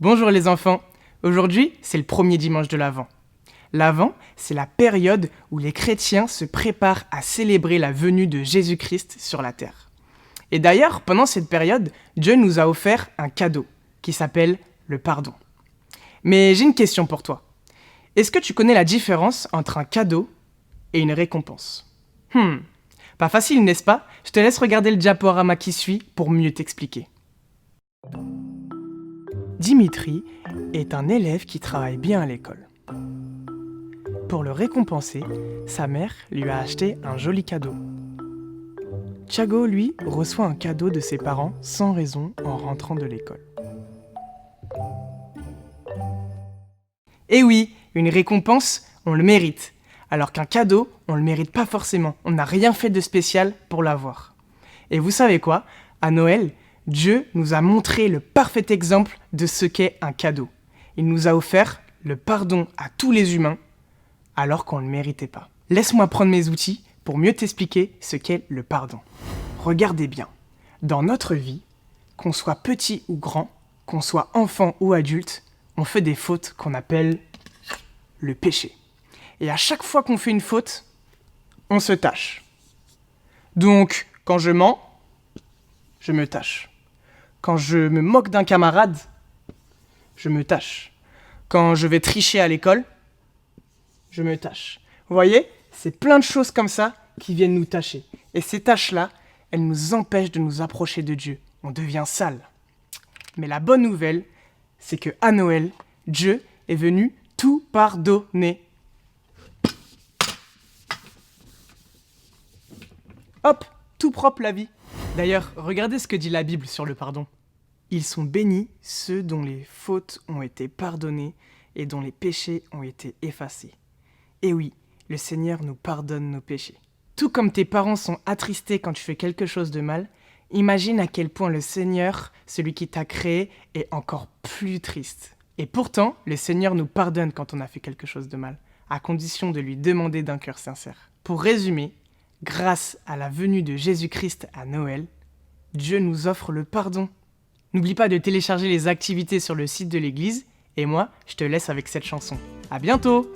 Bonjour les enfants, aujourd'hui c'est le premier dimanche de l'Avent. L'Avent, c'est la période où les chrétiens se préparent à célébrer la venue de Jésus-Christ sur la terre. Et d'ailleurs, pendant cette période, Dieu nous a offert un cadeau qui s'appelle le pardon. Mais j'ai une question pour toi. Est-ce que tu connais la différence entre un cadeau et une récompense ? Pas facile, n'est-ce pas ? Je te laisse regarder le diaporama qui suit pour mieux t'expliquer. Dimitri est un élève qui travaille bien à l'école. Pour le récompenser, sa mère lui a acheté un joli cadeau. Thiago, lui, reçoit un cadeau de ses parents sans raison en rentrant de l'école. Et oui, une récompense, on le mérite. Alors qu'un cadeau, on le mérite pas forcément. On n'a rien fait de spécial pour l'avoir. Et vous savez quoi ? À Noël, Dieu nous a montré le parfait exemple de ce qu'est un cadeau. Il nous a offert le pardon à tous les humains, alors qu'on ne le méritait pas. Laisse-moi prendre mes outils pour mieux t'expliquer ce qu'est le pardon. Regardez bien, dans notre vie, qu'on soit petit ou grand, qu'on soit enfant ou adulte, on fait des fautes qu'on appelle le péché. Et à chaque fois qu'on fait une faute, on se tâche. Donc, quand je mens, je me tâche. Quand je me moque d'un camarade, je me tâche. Quand je vais tricher à l'école, je me tâche. Vous voyez, c'est plein de choses comme ça qui viennent nous tâcher. Et ces tâches-là, elles nous empêchent de nous approcher de Dieu. On devient sale. Mais la bonne nouvelle, c'est qu'à Noël, Dieu est venu tout pardonner. Hop, tout propre la vie. D'ailleurs, regardez ce que dit la Bible sur le pardon. Ils sont bénis ceux dont les fautes ont été pardonnées et dont les péchés ont été effacés. Et oui, le Seigneur nous pardonne nos péchés. Tout comme tes parents sont attristés quand tu fais quelque chose de mal, imagine à quel point le Seigneur, celui qui t'a créé, est encore plus triste. Et pourtant, le Seigneur nous pardonne quand on a fait quelque chose de mal, à condition de lui demander d'un cœur sincère. Pour résumer, grâce à la venue de Jésus-Christ à Noël, Dieu nous offre le pardon. N'oublie pas de télécharger les activités sur le site de l'église, et moi, je te laisse avec cette chanson. À bientôt!